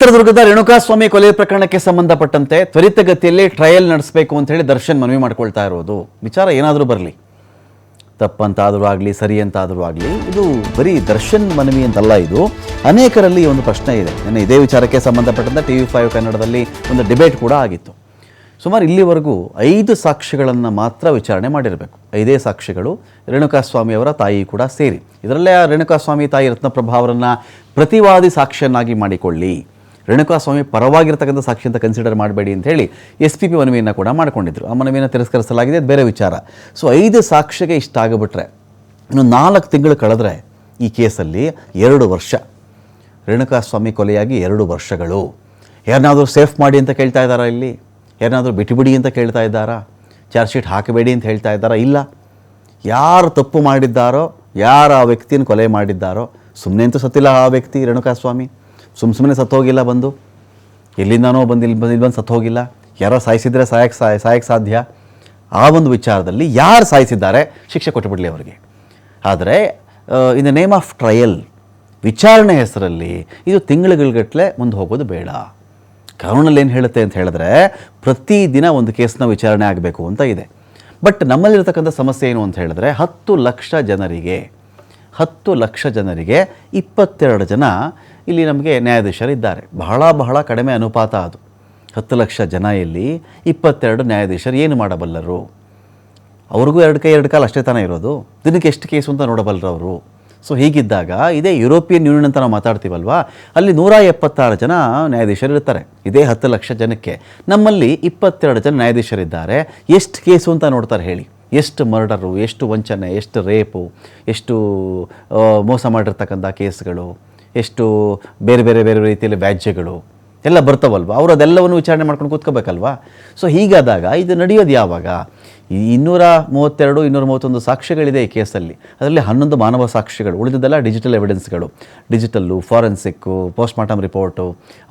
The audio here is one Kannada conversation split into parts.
ಚಿತ್ರದುರ್ಗದ ರೇಣುಕಾಸ್ವಾಮಿ ಕೊಲೆ ಪ್ರಕರಣಕ್ಕೆ ಸಂಬಂಧಪಟ್ಟಂತೆ ತ್ವರಿತಗತಿಯಲ್ಲಿ ಟ್ರಯಲ್ ನಡೆಸಬೇಕು ಅಂತ ಹೇಳಿ ದರ್ಶನ್ ಮನವಿ ಮಾಡ್ಕೊಳ್ತಾ ಇರೋದು. ವಿಚಾರ ಏನಾದರೂ ಬರಲಿ, ತಪ್ಪಂತಾದರೂ ಆಗಲಿ ಸರಿ ಅಂತಾದರೂ ಆಗಲಿ, ಇದು ಬರೀ ದರ್ಶನ್ ಮನವಿ ಅಂತಲ್ಲ, ಇದು ಅನೇಕರಲ್ಲಿ ಒಂದು ಪ್ರಶ್ನೆ ಇದೆ. ನನ್ನ ಇದೇ ವಿಚಾರಕ್ಕೆ ಸಂಬಂಧಪಟ್ಟಂತೆ TV5 ಕನ್ನಡದಲ್ಲಿ ಒಂದು ಡಿಬೇಟ್ ಕೂಡ ಆಗಿತ್ತು. ಸುಮಾರು ಇಲ್ಲಿವರೆಗೂ 5 ಸಾಕ್ಷಿಗಳನ್ನು ಮಾತ್ರ ವಿಚಾರಣೆ ಮಾಡಿರಬೇಕು. 5 ಸಾಕ್ಷಿಗಳು, ರೇಣುಕಾಸ್ವಾಮಿಯವರ ತಾಯಿ ಕೂಡ ಸೇರಿ. ಇದರಲ್ಲೇ ರೇಣುಕಾಸ್ವಾಮಿ ತಾಯಿ ರತ್ನಪ್ರಭಾ ಅವರನ್ನು ಪ್ರತಿವಾದಿ ಸಾಕ್ಷಿಯನ್ನಾಗಿ ಮಾಡಿಕೊಳ್ಳಿ, ರೇಣುಕಾಸ್ವಾಮಿ ಪರವಾಗಿರ್ತಕ್ಕಂಥ ಸಾಕ್ಷಿ ಅಂತ ಕನ್ಸಿಡರ್ ಮಾಡಬೇಡಿ ಅಂತ ಹೇಳಿ SPP ಮನವಿಯನ್ನು ಕೂಡ ಮಾಡಿಕೊಂಡಿದ್ರು. ಆ ಮನವಿಯನ್ನು ತಿರಸ್ಕರಿಸಲಾಗಿದೆ, ಅದು ಬೇರೆ ವಿಚಾರ. ಸೊ 5 ಸಾಕ್ಷಿಗೆ ಇಷ್ಟ ಆಗಿಬಿಟ್ರೆ ಇನ್ನು 4 ತಿಂಗಳು ಕಳೆದ್ರೆ ಈ ಕೇಸಲ್ಲಿ 2 ವರ್ಷ, ರೇಣುಕಾಸ್ವಾಮಿ ಕೊಲೆಯಾಗಿ 2 ವರ್ಷಗಳು. ಯಾರನ್ನಾದರೂ ಸೇಫ್ ಮಾಡಿ ಅಂತ ಕೇಳ್ತಾ ಇದ್ದಾರಾ? ಇಲ್ಲಿ ಯಾರನ್ನಾದರೂ ಬಿಟ್ಟುಬಿಡಿ ಅಂತ ಕೇಳ್ತಾ ಇದ್ದಾರಾ? ಚಾರ್ಜ್ ಶೀಟ್ ಹಾಕಬೇಡಿ ಅಂತ ಹೇಳ್ತಾ ಇದ್ದಾರಾ? ಇಲ್ಲ. ಯಾರು ತಪ್ಪು ಮಾಡಿದ್ದಾರೋ, ಯಾರು ಆ ವ್ಯಕ್ತಿಯನ್ನು ಕೊಲೆ ಮಾಡಿದ್ದಾರೋ, ಸುಮ್ಮನೆ ಅಂತೂ ಸತ್ತಿಲ್ಲ ಆ ವ್ಯಕ್ತಿ ರೇಣುಕಾಸ್ವಾಮಿ, ಸುಮ್ಮನೆ ಸತ್ತೋಗಿಲ್ಲ, ಬಂದು ಎಲ್ಲಿಂದನೋ ಇಲ್ಲಿ ಬಂದು ಸತ್ತೋಗಿಲ್ಲ. ಯಾರೋ ಸಾಯಿಸಿದರೆ ಸಾಯಕ್ಕೆ ಸಾಧ್ಯ. ಆ ಒಂದು ವಿಚಾರದಲ್ಲಿ ಯಾರು ಸಾಯಿಸಿದ್ದಾರೆ ಶಿಕ್ಷೆ ಕೊಟ್ಟುಬಿಡಲಿ ಅವರಿಗೆ. ಆದರೆ in the name of trial, ವಿಚಾರಣೆ ಹೆಸರಲ್ಲಿ ಇದು ತಿಂಗಳುಗಟ್ಟಲೆ ಮುಂದೆ ಹೋಗೋದು ಬೇಡ. ಕಾನೂನಲ್ಲಿ ಏನು ಹೇಳುತ್ತೆ ಅಂತ ಹೇಳಿದ್ರೆ ಪ್ರತಿದಿನ ಒಂದು ಕೇಸ್ನ ವಿಚಾರಣೆ ಆಗಬೇಕು ಅಂತ ಇದೆ. ಬಟ್ ನಮ್ಮಲ್ಲಿರ್ತಕ್ಕಂಥ ಸಮಸ್ಯೆ ಏನು ಅಂತ ಹೇಳಿದ್ರೆ 10 ಲಕ್ಷ ಜನರಿಗೆ 22 ಜನ ಇಲ್ಲಿ ನಮಗೆ ನ್ಯಾಯಾಧೀಶರಿದ್ದಾರೆ. ಬಹಳ ಕಡಿಮೆ ಅನುಪಾತ ಅದು. 10 ಲಕ್ಷ ಜನ ಇಲ್ಲಿ 22 ನ್ಯಾಯಾಧೀಶರು ಏನು ಮಾಡಬಲ್ಲರು? ಅವ್ರಿಗೂ 2 ಕೈ 2 ಕಾಲು ಅಷ್ಟೇ ತಾನೇ ಇರೋದು. ದಿನಕ್ಕೆ ಎಷ್ಟು ಕೇಸು ಅಂತ ನೋಡಬಲ್ಲರು ಅವರು. ಸೊ ಹೀಗಿದ್ದಾಗ ಇದೇ ಯುರೋಪಿಯನ್ ಯೂನಿಯನ್ ಅಂತ ನಾವು ಮಾತಾಡ್ತೀವಲ್ವಾ, ಅಲ್ಲಿ 176 ಜನ ನ್ಯಾಯಾಧೀಶರು ಇರ್ತಾರೆ ಇದೇ 10 ಲಕ್ಷ ಜನಕ್ಕೆ. ನಮ್ಮಲ್ಲಿ 22 ಜನ ನ್ಯಾಯಾಧೀಶರಿದ್ದಾರೆ. ಎಷ್ಟು ಕೇಸು ಅಂತ ನೋಡ್ತಾರೆ ಹೇಳಿ? ಎಷ್ಟು ಮರ್ಡರು, ಎಷ್ಟು ವಂಚನೆ, ಎಷ್ಟು ರೇಪು, ಎಷ್ಟು ಮೋಸ ಮಾಡಿರ್ತಕ್ಕಂಥ ಕೇಸ್ಗಳು, ಎಷ್ಟು ಬೇರೆ ರೀತಿಯಲ್ಲಿ ವ್ಯಾಜ್ಯಗಳು ಎಲ್ಲ ಬರ್ತಾವಲ್ವ. ಅವರು ಅದೆಲ್ಲವನ್ನು ವಿಚಾರಣೆ ಮಾಡ್ಕೊಂಡು ಕೂತ್ಕೋಬೇಕಲ್ವಾ. ಸೊ ಹೀಗಾದಾಗ ಇದು ನಡೆಯೋದು ಯಾವಾಗ? 232 231 ಸಾಕ್ಷ್ಯಗಳಿದೆ ಈ ಕೇಸಲ್ಲಿ. ಅದರಲ್ಲಿ 11 ಮಾನವ ಸಾಕ್ಷಿಗಳು, ಉಳಿದಿದ್ದೆಲ್ಲ ಡಿಜಿಟಲ್ ಎವಿಡೆನ್ಸ್ಗಳು, ಡಿಜಿಟಲ್ಲು, ಫಾರೆನ್ಸಿಕ್ಕು, ಪೋಸ್ಟ್ಮಾರ್ಟಮ್ ರಿಪೋರ್ಟು,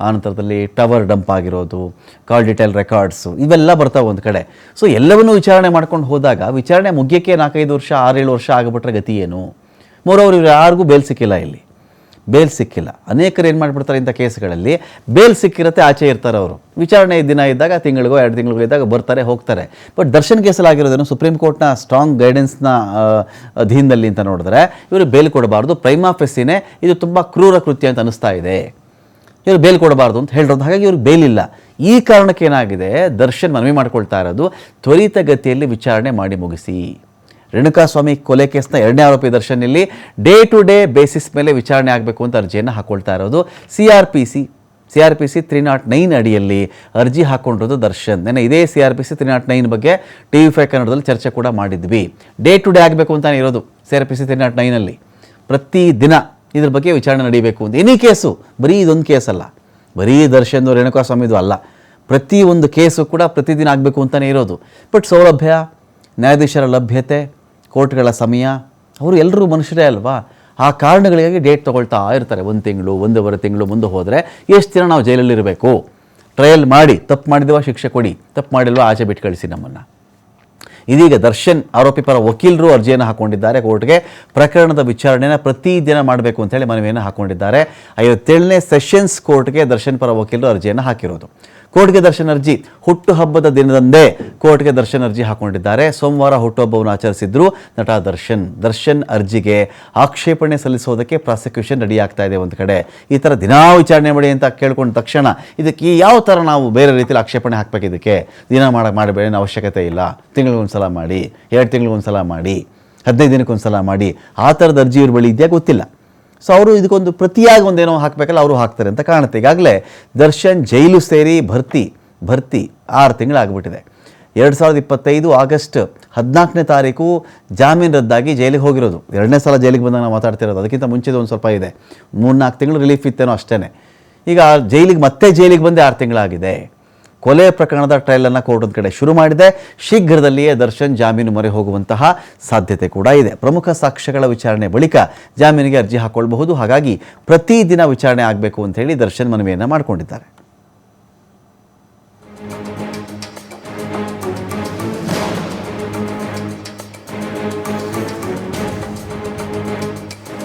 ಆನಂತರದಲ್ಲಿ ಟವರ್ ಡಂಪ್ ಆಗಿರೋದು, ಕಾಲ್ ಡೀಟೇಲ್ ರೆಕಾರ್ಡ್ಸು, ಇವೆಲ್ಲ ಬರ್ತಾವೆ ಒಂದು ಕಡೆ. ಸೊ ಎಲ್ಲವನ್ನೂ ವಿಚಾರಣೆ ಮಾಡ್ಕೊಂಡು ಹೋದಾಗ ವಿಚಾರಣೆ ಮುಗಿಯೋಕ್ಕೆ 4-5 ವರ್ಷ 6-7 ವರ್ಷ ಆಗಿಬಿಟ್ರೆ ಗತಿ ಏನು? ಮೂರವರು ಇವರು ಯಾರಿಗೂ ಬೇಲ್ ಸಿಕ್ಕಿಲ್ಲ, ಇಲ್ಲಿ ಬೇಲ್ ಸಿಕ್ಕಿಲ್ಲ. ಅನೇಕರು ಏನು ಮಾಡಿಬಿಡ್ತಾರೆ ಇಂಥ ಕೇಸ್ಗಳಲ್ಲಿ, ಬೇಲ್ ಸಿಕ್ಕಿರುತ್ತೆ, ಆಚೆ ಇರ್ತಾರೆ ಅವರು. ವಿಚಾರಣೆ ದಿನ ಇದ್ದಾಗ ತಿಂಗಳಿಗೋ 2 ತಿಂಗಳಿಗೋ ಇದ್ದಾಗ ಬರ್ತಾರೆ ಹೋಗ್ತಾರೆ. ಬಟ್ ದರ್ಶನ್ ಕೇಸಲ್ಲಿ ಆಗಿರೋದೇನು, ಸುಪ್ರೀಂ ಕೋರ್ಟ್ನ ಸ್ಟ್ರಾಂಗ್ ಗೈಡೆನ್ಸ್ನ ಅಧೀನದಲ್ಲಿ ಅಂತ ನೋಡಿದ್ರೆ ಇವರು ಬೇಲ್ ಕೊಡಬಾರ್ದು, ಪ್ರೈಮಾ ಫೆಸಿನೇ ಇದು ತುಂಬ ಕ್ರೂರ ಕೃತ್ಯ ಅಂತ ಅನಿಸ್ತಾ ಇದೆ, ಇವರು ಬೇಲ್ ಕೊಡಬಾರ್ದು ಅಂತ ಹೇಳಿರೋದು. ಹಾಗಾಗಿ ಇವ್ರಿಗೆ ಬೇಲ್ ಇಲ್ಲ. ಈ ಕಾರಣಕ್ಕೆ ಏನಾಗಿದೆ, ದರ್ಶನ್ ಮನವಿ ಮಾಡ್ಕೊಳ್ತಾ ಇರೋದು ತ್ವರಿತಗತಿಯಲ್ಲಿ ವಿಚಾರಣೆ ಮಾಡಿ ಮುಗಿಸಿ. ರೇಣುಕಾಸ್ವಾಮಿ ಕೊಲೆ ಕೇಸ್ನ 2ನೇ ಆರೋಪಿ ದರ್ಶನ್ ಇಲ್ಲಿ ಡೇ ಟು ಡೇ ಬೇಸಿಸ್ ಮೇಲೆ ವಿಚಾರಣೆ ಆಗಬೇಕು ಅಂತ ಅರ್ಜಿಯನ್ನು ಹಾಕ್ಕೊಳ್ತಾ ಇರೋದು. CRPC 309 ಅಡಿಯಲ್ಲಿ ಅರ್ಜಿ ಹಾಕ್ಕೊಂಡಿರೋದು ದರ್ಶನ್. ನೆನೆ ಇದೇ CRPC 309 ಬಗ್ಗೆ TV5 ಕನ್ನಡದಲ್ಲಿ ಚರ್ಚೆ ಕೂಡ ಮಾಡಿದ್ವಿ. ಡೇ ಟು ಡೇ ಆಗಬೇಕು ಅಂತಾನೆ ಇರೋದು CRPC 309ಅಲ್ಲಿ. ಪ್ರತಿದಿನ ಇದ್ರ ಬಗ್ಗೆ ವಿಚಾರಣೆ ನಡೀಬೇಕು ಅಂತ. ಎನಿ ಕೇಸು, ಬರೀ ಇದೊಂದು ಕೇಸಲ್ಲ, ಬರೀ ದರ್ಶನ್ ರೇಣುಕಾಸ್ವಾಮಿದು ಅಲ್ಲ, ಪ್ರತಿಯೊಂದು ಕೇಸು ಕೂಡ ಪ್ರತಿದಿನ ಆಗಬೇಕು ಅಂತಲೇ ಇರೋದು. ಬಟ್ ಸೌಲಭ್ಯ, ನ್ಯಾಯಾಧೀಶರ ಲಭ್ಯತೆ, ಕೋರ್ಟ್ಗಳ ಸಮಯ, ಅವರು ಎಲ್ಲರೂ ಮನುಷ್ಯರೇ ಅಲ್ವಾ. ಆ ಕಾರಣಗಳಿಗಾಗಿ ಡೇಟ್ ತೊಗೊಳ್ತಾ ಇರ್ತಾರೆ. 1 ತಿಂಗಳು 1.5 ತಿಂಗಳು ಮುಂದೆ ಹೋದರೆ ಎಷ್ಟು ದಿನ ನಾವು ಜೈಲಲ್ಲಿರಬೇಕು? ಟ್ರಯಲ್ ಮಾಡಿ, ತಪ್ಪು ಮಾಡಿದವ ಶಿಕ್ಷೆ ಕೊಡಿ, ತಪ್ಪು ಮಾಡಿಲ್ವ ಆಚೆ ಬಿಟ್ಟು ಕಳಿಸಿ ನಮ್ಮನ್ನು. ಇದೀಗ ದರ್ಶನ್ ಆರೋಪಿ ಪರ ವಕೀಲರು ಅರ್ಜಿಯನ್ನು ಹಾಕ್ಕೊಂಡಿದ್ದಾರೆ ಕೋರ್ಟ್ಗೆ. ಪ್ರಕರಣದ ವಿಚಾರಣೆನ ಪ್ರತಿದಿನ ಮಾಡಬೇಕು ಅಂತೇಳಿ ಮನವಿಯನ್ನು ಹಾಕ್ಕೊಂಡಿದ್ದಾರೆ. 57ನೇ ಸೆಷನ್ಸ್ ಕೋರ್ಟ್ಗೆ ದರ್ಶನ್ ಪರ ವಕೀಲರು ಅರ್ಜಿಯನ್ನು ಹಾಕಿರೋದು. ಕೋರ್ಟ್ಗೆ ದರ್ಶನ್ ಅರ್ಜಿ ಹುಟ್ಟುಹಬ್ಬದ ದಿನದಂದೇ ಕೋರ್ಟ್ಗೆ ದರ್ಶನ್ ಅರ್ಜಿ ಹಾಕ್ಕೊಂಡಿದ್ದಾರೆ. ಸೋಮವಾರ ಹುಟ್ಟುಹಬ್ಬವನ್ನು ಆಚರಿಸಿದ್ರು ನಟ ದರ್ಶನ್ ಅರ್ಜಿಗೆ ಆಕ್ಷೇಪಣೆ ಸಲ್ಲಿಸೋದಕ್ಕೆ ಪ್ರಾಸಿಕ್ಯೂಷನ್ ರೆಡಿ ಆಗ್ತಾ ಇದೆ ಒಂದು ಕಡೆ. ಈ ಥರ ದಿನಾ ವಿಚಾರಣೆ ಮಾಡಿ ಅಂತ ಕೇಳ್ಕೊಂಡ ತಕ್ಷಣ ಇದಕ್ಕೆ ಯಾವ ಥರ ನಾವು ಬೇರೆ ರೀತಿಯಲ್ಲಿ ಆಕ್ಷೇಪಣೆ ಹಾಕಬೇಕು? ಇದಕ್ಕೆ ದಿನ ಮಾಡಬೇಡ ಅವಶ್ಯಕತೆ ಇಲ್ಲ, ತಿಂಗಳಿಗೊಂದ್ಸಲ ಮಾಡಿ, 2 ತಿಂಗಳಿಗೊಂದ್ಸಲ ಮಾಡಿ, 15 ದಿನಕ್ಕೊಂದ್ಸಲ ಮಾಡಿ, ಆ ಥರದ ಅರ್ಜಿ ಇವ್ರ ಬಳಿ ಇದೆಯಾ ಗೊತ್ತಿಲ್ಲ. ಸೊ ಅವರು ಇದಕ್ಕೊಂದು ಪ್ರತಿಯಾಗಿ ಒಂದೇನೋ ಹಾಕಬೇಕಲ್ಲ, ಅವರು ಹಾಕ್ತಾರೆ ಅಂತ ಕಾಣುತ್ತೆ. ಈಗಾಗಲೇ ದರ್ಶನ್ ಜೈಲು ಸೇರಿ ಭರ್ತಿ 6 ತಿಂಗಳಾಗ್ಬಿಟ್ಟಿದೆ. 2025 ಆಗಸ್ಟ್ 14ನೇ ತಾರೀಕು ಜಾಮೀನು ರದ್ದಾಗಿ ಜೈಲಿಗೆ ಹೋಗಿರೋದು. 2ನೇ ಸಲ ಜೈಲಿಗೆ ಬಂದಾಗ ನಾವು ಮಾತಾಡ್ತಿರೋದು. ಅದಕ್ಕಿಂತ ಮುಂಚೆದು ಒಂದು ಸ್ವಲ್ಪ ಇದೆ, 3-4 ತಿಂಗಳು ರಿಲೀಫ್ ಇತ್ತೇನೋ ಅಷ್ಟೇ. ಈಗ ಜೈಲಿಗೆ ಬಂದೇ 6 ತಿಂಗಳಾಗಿದೆ. ಕೊಲೆ ಪ್ರಕರಣದ ಟ್ರಯಲನ್ನು ಕೋರ್ಟ್ ಒಂದು ಕಡೆ ಶುರು ಮಾಡಿದೆ. ಶೀಘ್ರದಲ್ಲಿಯೇ ದರ್ಶನ್ ಜಾಮೀನು ಮೊರೆ ಹೋಗುವಂತಹ ಸಾಧ್ಯತೆ ಕೂಡ ಇದೆ. ಪ್ರಮುಖ ಸಾಕ್ಷ್ಯಗಳ ವಿಚಾರಣೆ ಬಳಿಕ ಜಾಮೀನಿಗೆ ಅರ್ಜಿ ಹಾಕ್ಕೊಳ್ಬಹುದು. ಹಾಗಾಗಿ ಪ್ರತಿದಿನ ವಿಚಾರಣೆ ಆಗಬೇಕು ಅಂತ ಹೇಳಿ ದರ್ಶನ್ ಮನವಿಯನ್ನು ಮಾಡಿಕೊಂಡಿದ್ದಾರೆ.